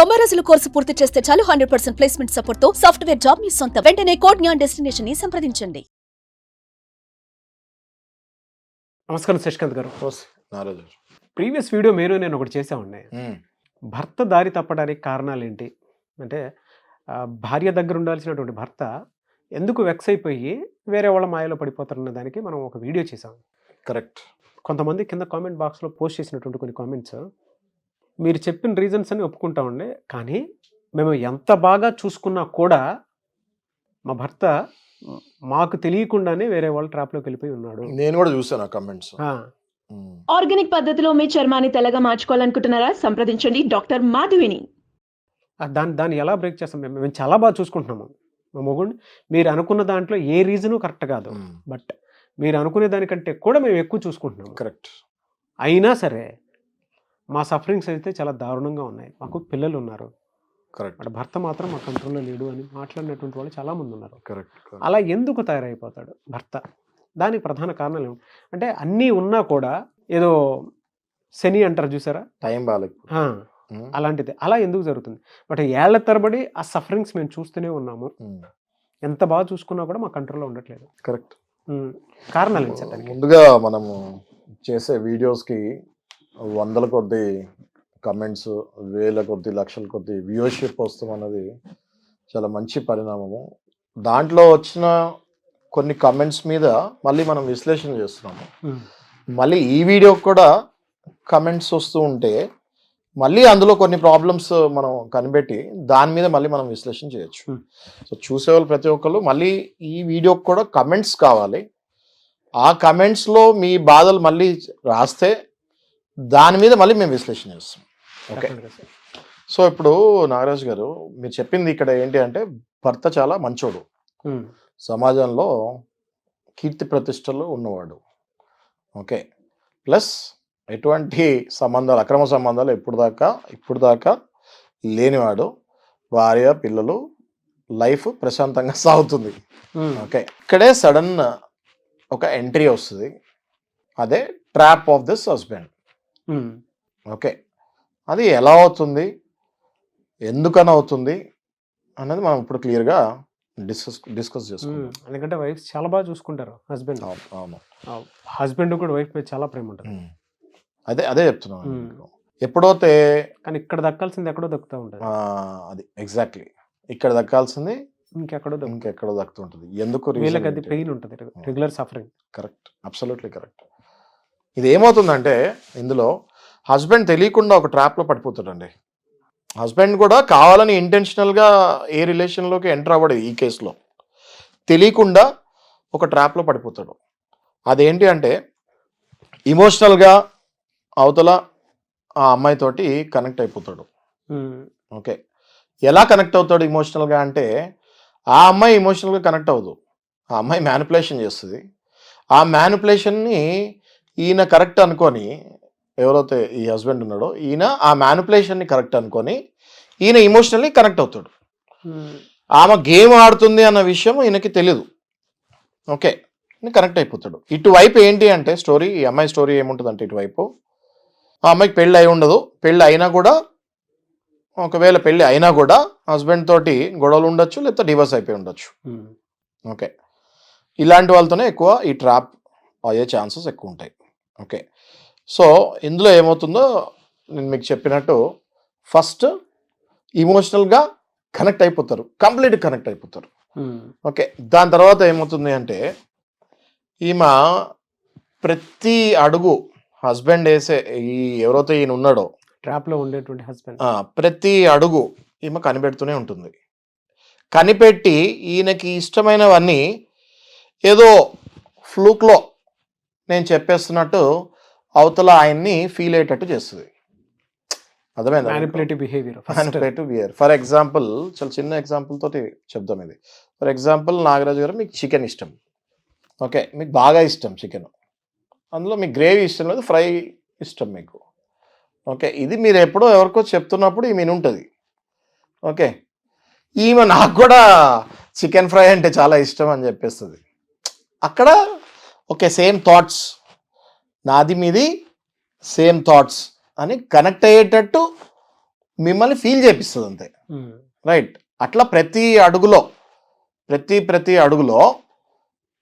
90 రోజుల కోర్సు పూర్తి చేస్తే చాలు 100% ప్లేస్మెంట్ సపోర్ట్ తో సాఫ్ట్వేర్ జాబ్ మీ సొంతం. వెంటనే కోడ్ జ్ఞాన్ డెస్టినేషన్ ని సంప్రదించండి. నమస్కారం శశికాంత్ గారు. నారాజు ప్రీవియస్ వీడియో నేను ఒకటి చేసామండి. భర్త దారి తప్పడానికి కారణాలు ఏంటి అంటే, భార్య దగ్గర ఉండాల్సినటువంటి భర్త ఎందుకు వెక్స్ అయిపోయి వేరే వాళ్ళ మాయలో పడిపోతారన్న దానికి మనం ఒక వీడియో చేసాం. కరెక్ట్. కొంతమంది కింద కామెంట్ బాక్స్లో పోస్ట్ చేసినటువంటి కొన్ని కామెంట్స్, మీరు చెప్పిన రీజన్స్ అని ఒప్పుకుంటామండి, కానీ మేము ఎంత బాగా చూసుకున్నా కూడా మా భర్త మాకు తెలియకుండానే వేరే వాళ్ళ ట్రాప్లోకి వెళ్ళిపోయి ఉన్నాడు. నేను కూడా చూసాను ఆ కమెంట్స్. ఆర్గానిక్ పద్ధతిలో మీ చర్మాన్ని తెల్లగా మార్చుకోవాలనుకుంటున్నారా? సంప్రదించండి డాక్టర్ మాధవిని. దాన్ని ఎలా బ్రేక్ చేస్తాం? మేము చాలా బాగా చూసుకుంటున్నాము మా మొగుడిని. మీరు అనుకున్న దాంట్లో ఏ రీజను కరెక్ట్ కాదు, బట్ మీరు అనుకునే దానికంటే కూడా మేము ఎక్కువ చూసుకుంటున్నాము. కరెక్ట్. అయినా సరే మా సఫరింగ్స్ అయితే చాలా దారుణంగా ఉన్నాయి. మాకు పిల్లలు ఉన్నారు, కరెక్ట్. అంటే భర్త మాత్రం మా కంట్రోల్లో లేడు అని మాట్లాడినటువంటి వాళ్ళు చాలామంది ఉన్నారు. కరెక్ట్. అలా ఎందుకు తయారైపోతాడు భర్త? దానికి ప్రధాన కారణాలు అంటే అన్నీ ఉన్నా కూడా ఏదో శని అంటారు చూసారా, టైం బాగాలేదు, అలాంటిది. అలా ఎందుకు జరుగుతుంది? బట్ ఏళ్ల తరబడి ఆ సఫరింగ్స్ మేము చూస్తూనే ఉన్నాము. ఎంత బాగా చూసుకున్నా కూడా మా కంట్రోల్లో ఉండట్లేదు. కరెక్ట్. కారణాలు ఏంటి సార్? ముందుగా మనము చేసే వీడియోస్కి వందల కొద్ది కమెంట్స్, వేల కొద్ది, లక్షల కొద్ది వ్యూవర్షిప్ వస్తాం అన్నది చాలా మంచి పరిణామము. దాంట్లో వచ్చిన కొన్ని కమెంట్స్ మీద మళ్ళీ మనం విశ్లేషణ చేస్తున్నాము. మళ్ళీ ఈ వీడియోకి కూడా కమెంట్స్ వస్తూ ఉంటే మళ్ళీ అందులో కొన్ని ప్రాబ్లమ్స్ మనం కనిపెట్టి దాని మీద మళ్ళీ మనం విశ్లేషణ చేయొచ్చు. సో చూసేవాళ్ళు ప్రతి ఒక్కరు మళ్ళీ ఈ వీడియోకి కూడా కమెంట్స్ కావాలి. ఆ కమెంట్స్లో మీ బాధలు మళ్ళీ రాస్తే దాని మీద మళ్ళీ మేము విశ్లేషణ చేస్తాం. ఓకే. సో ఇప్పుడు నాగరాజు గారు మీరు చెప్పింది ఇక్కడ ఏంటి అంటే, భర్త చాలా మంచోడు, సమాజంలో కీర్తి ప్రతిష్టలు ఉన్నవాడు. ఓకే. ప్లస్ ఎటువంటి సంబంధాలు, అక్రమ సంబంధాలు ఇప్పుడు దాకా లేనివాడు. భార్య, పిల్లలు, లైఫ్ ప్రశాంతంగా సాగుతుంది. ఓకే. ఇక్కడే సడన్ ఒక ఎంట్రీ వస్తుంది, అదే trap of this husband. Okay. అది ఎలా అవుతుంది, ఎందుకని అవుతుంది అన్నది మనం ఇప్పుడు క్లియర్గా డిస్కస్ చేసుకుంటాం. ఎందుకంటే వైఫ్ చాలా బాగా చూసుకుంటారు హస్బెండ్. అవును, హస్బెండ్ కూడా వైఫ్ మీద చాలా ప్రేమ ఉంటుంది. అదే చెప్తున్నాను. ఎప్పుడైతే కానీ ఇక్కడ దక్కాల్సింది ఎక్కడో దక్కుతూ ఉంటుంది. అది ఎగ్జాక్ట్లీ ఇక్కడ దక్కాల్సింది ఇంకెక్కడో దక్కుతుంటుంది. ఎందుకు? వీళ్ళకి అది పెయిన్ ఉంటుంది, regular suffering. Correct, absolutely correct. ఇది ఏమవుతుందంటే, ఇందులో హస్బెండ్ తెలియకుండా ఒక ట్రాప్లో పడిపోతాడండి. హస్బెండ్ కూడా కావాలని ఇంటెన్షనల్గా ఏ రిలేషన్లోకి ఎంటర్ అవ్వడు. ఈ కేసులో తెలియకుండా ఒక ట్రాప్లో పడిపోతాడు. అదేంటి అంటే, ఇమోషనల్గా అవతల ఆ అమ్మాయితోటి కనెక్ట్ అయిపోతాడు. ఓకే. ఎలా కనెక్ట్ అవుతాడు ఇమోషనల్గా అంటే, ఆ అమ్మాయి ఇమోషనల్గా కనెక్ట్ అవ్వదు. ఆ అమ్మాయి మ్యానిపులేషన్ చేస్తుంది. ఆ మ్యానిపులేషన్ని ఈయన కరెక్ట్ అనుకొని, ఎవరైతే ఈ హస్బెండ్ ఉన్నాడో ఈయన ఆ మ్యానిపులేషన్ని కరెక్ట్ అనుకొని ఈయన ఇమోషనల్లీ కనెక్ట్ అవుతాడు. ఆమె గేమ్ ఆడుతుంది అన్న విషయం ఈయనకి తెలియదు. ఓకే. కనెక్ట్ అయిపోతాడు. ఇటువైపు ఏంటి అంటే స్టోరీ, ఈ అమ్మాయి స్టోరీ ఏముంటుంది అంటే, ఇటువైపు ఆ అమ్మాయికి పెళ్ళి అయి ఉండదు. పెళ్ళి అయినా కూడా, ఒకవేళ పెళ్ళి అయినా కూడా హస్బెండ్ తోటి గొడవలు ఉండొచ్చు, లేకపోతే డివోర్స్ అయిపోయి ఉండొచ్చు. ఓకే. ఇలాంటి వాళ్ళతోనే ఎక్కువ ఈ ట్రాప్ అయ్యే ఛాన్సెస్ ఎక్కువ ఉంటాయి. ఓకే. సో ఇందులో ఏమవుతుందో నేను మీకు చెప్పినట్టు, ఫస్ట్ ఇమోషనల్గా కనెక్ట్ అయిపోతారు, కంప్లీట్గా కనెక్ట్ అయిపోతారు. ఓకే. దాని తర్వాత ఏమవుతుంది అంటే, ఈమె ప్రతి అడుగు హస్బెండ్ వేసే, ఈ ఎవరైతే ఈయన ఉన్నాడో ట్రాప్లో ఉండేటువంటి హస్బెండ్, ప్రతి అడుగు ఈమె కనిపెడుతూనే ఉంటుంది. కనిపెట్టి ఈయనకి ఇష్టమైనవన్నీ ఏదో ఫ్లూక్లో నేను చెప్పేస్తున్నట్టు అవతల ఆయన్ని ఫీల్ అయ్యేటట్టు చేస్తుంది. అర్థమైందా? Manipulative behaviour. ఫర్ ఎగ్జాంపుల్, చాలా చిన్న ఎగ్జాంపుల్ తోటి చెప్దాం ఇది. ఫర్ ఎగ్జాంపుల్, నాగరాజు గారు మీకు చికెన్ ఇష్టం. ఓకే. మీకు బాగా ఇష్టం చికెన్. అందులో మీకు గ్రేవీ ఇష్టం లేదు, ఫ్రై ఇష్టం మీకు. ఓకే. ఇది మీరు ఎప్పుడో ఎవరికో చెప్తున్నప్పుడు ఈమె ఉంటుంది. ఓకే. ఈమె నాకు కూడా చికెన్ ఫ్రై అంటే చాలా ఇష్టం అని చెప్పేస్తుంది. అక్కడ ఓకే, సేమ్ థాట్స్, నాది మీది సేమ్ థాట్స్ అని కనెక్ట్ అయ్యేటట్టు మిమ్మల్ని ఫీల్ చేపిస్తుంది అంతే, రైట్? అట్లా ప్రతి అడుగులో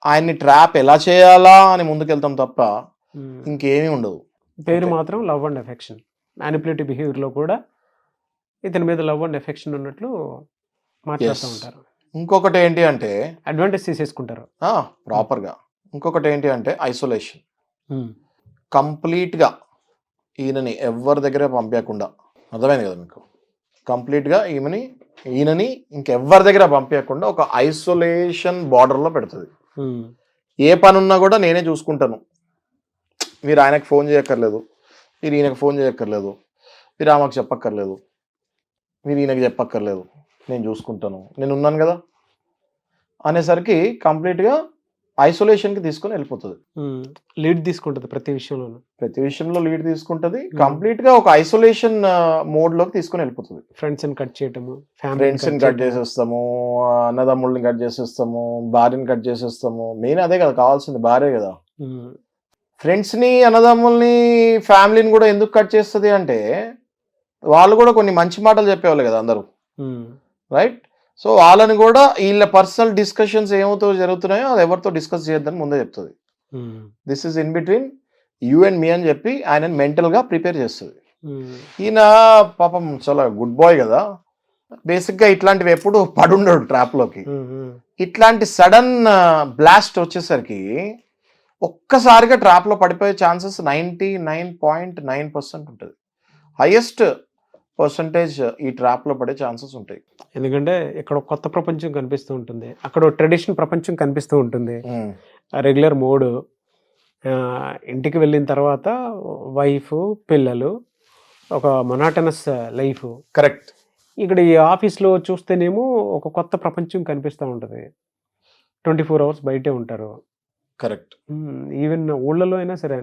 ఆయన్ని ట్రాప్ ఎలా చేయాలా అని ముందుకెళ్తాం తప్ప ఇంకేమీ ఉండదు. పేరు మాత్రం లవ్ అండ్ ఎఫెక్షన్. మ్యానిపులేటివ్ బిహేవియర్లో కూడా ఇతని మీద లవ్ అండ్ ఎఫెక్షన్ ఉన్నట్లు మాట్లాడుతూ ఉంటారు. ఇంకొకటి ఏంటి అంటే అడ్వాంటేజ్ తీసేసుకుంటారు ప్రాపర్గా. ఇంకొకటి ఏంటి అంటే ఐసోలేషన్. కంప్లీట్గా ఈయనని ఎవరి దగ్గర పంపించకుండా, అర్థమైంది కదా మీకు? కంప్లీట్గా ఈయనని ఇంకెవరి దగ్గర పంపించకుండా ఒక ఐసోలేషన్ బార్డర్లో పెడుతుంది. ఏ పని ఉన్నా కూడా నేనే చూసుకుంటాను, మీరు ఆయనకు ఫోన్ చేయక్కర్లేదు, మీరు ఈయనకు ఫోన్ చేయక్కర్లేదు, మీరు ఆమెకు చెప్పక్కర్లేదు, మీరు ఈయనకి చెప్పక్కర్లేదు, నేను చూసుకుంటాను, నేను ఉన్నాను కదా అనేసరికి కంప్లీట్గా ఐసోలేషన్కి తీసుకొని వెళ్ళిపోతుంది. లీడ్ తీసుకుంటుంది ప్రతి విషయంలో లీడ్ తీసుకుంటుంది. కంప్లీట్గా ఒక ఐసోలేషన్ మోడ్లోకి తీసుకొని వెళ్ళిపోతుంది. ఫ్రెండ్స్ని కట్ చేయటము, ఫ్రెండ్స్ని కట్ చేసేస్తాము, అన్నదమ్ముళ్ళని కట్ చేసేస్తాము, భార్యని కట్ చేసేస్తాము. మెయిన్ అదే కదా కావాల్సింది, భార్య కదా. ఫ్రెండ్స్ని, అన్నదమ్ముల్ని, ఫ్యామిలీని కూడా ఎందుకు కట్ చేస్తుంది అంటే వాళ్ళు కూడా కొన్ని మంచి మాటలు చెప్పేవాళ్ళు కదా అందరూ, రైట్? సో వాళ్ళని కూడా వీళ్ళ పర్సనల్ డిస్కషన్స్ ఏమవుతో జరుగుతున్నాయో అది ఎవరితో డిస్కస్ చేయొద్దని ముందే చెప్తుంది. This is in between you and me అని చెప్పి ఆయన మెంటల్గా ప్రిపేర్ చేస్తుంది. ఈయన పాపం చాలా గుడ్ బాయ్ కదా, బేసిక్గా ఇట్లాంటివి ఎప్పుడు పడుండడు ట్రాప్లోకి. ఇట్లాంటి సడన్ బ్లాస్ట్ వచ్చేసరికి ఒక్కసారిగా ట్రాప్లో పడిపోయే ఛాన్సెస్ 99.9% ఉంటుంది. హైయెస్ట్ పర్సంటేజ్ ఈ ట్రాప్లో పడే ఛాన్సెస్ ఉంటాయి. ఎందుకంటే ఇక్కడ కొత్త ప్రపంచం కనిపిస్తూ ఉంటుంది, అక్కడ ట్రెడిషనల్ ప్రపంచం కనిపిస్తూ ఉంటుంది. రెగ్యులర్ మోడ్, ఇంటికి వెళ్ళిన తర్వాత వైఫ్, పిల్లలు, ఒక మొనాటనస్ లైఫ్. కరెక్ట్. ఇక్కడ ఈ ఆఫీస్లో చూస్తేనేమో ఒక కొత్త ప్రపంచం కనిపిస్తూ ఉంటుంది. 24 hours బయటే ఉంటారు. కరెక్ట్. ఈవెన్ ఊళ్ళలో అయినా సరే,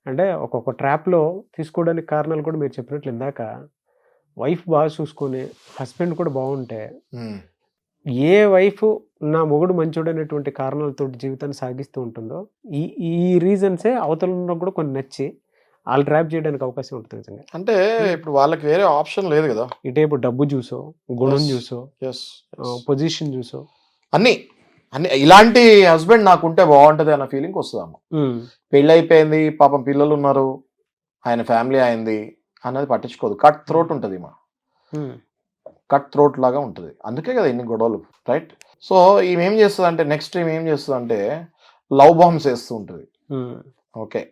అంటే ఒక్కొక్క ట్రాప్లో తీసుకోవడానికి కారణాలు కూడా మీరు చెప్పినట్లు ఇందాక, వైఫ్ బాగా చూసుకొని హస్బెండ్ కూడా బాగుంటే, ఏ వైఫ్ నా మొగుడు మంచోడు అనేటువంటి కారణాలతో జీవితాన్ని సాగిస్తూ ఉంటుందో ఈ రీజన్సే అవతల కూడా కొన్ని నచ్చి వాళ్ళు ట్రాప్ చేయడానికి అవకాశం ఉంటుంది నిజంగా. అంటే ఇప్పుడు వాళ్ళకి వేరే ఆప్షన్ లేదు కదా. ఇటేపు డబ్బు చూసో, గుణం చూసో, పొజిషన్ చూసో, అన్నీ ఇలాంటి హస్బెండ్ నాకుంటే బాగుంటది అన్న ఫీలింగ్ వస్తుందమ్మా. పెళ్ళి అయిపోయింది, పాపం పిల్లలు ఉన్నారు, ఆయన ఫ్యామిలీ అయింది అన్నది పట్టించుకోదు. కట్ థ్రోట్ ఉంటుంది, కట్ థ్రోట్ లాగా ఉంటుంది. అందుకే కదా ఇన్ని గొడవలు, రైట్? సో ఈమెం చేస్తుంది అంటే నెక్స్ట్ ఏం చేస్తుంది అంటే లవ్ బాంబ్స్ వేస్తూ ఉంటుంది. ఓకే,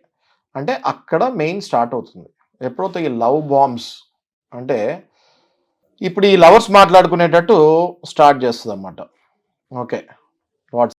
అంటే అక్కడ మెయిన్ స్టార్ట్ అవుతుంది. ఎప్పుడైతే ఈ లవ్ బాంబ్స్ అంటే ఇప్పుడు ఈ లవర్స్ మాట్లాడుకునేటట్టు స్టార్ట్ చేస్తుంది అన్నమాట. ఓకే,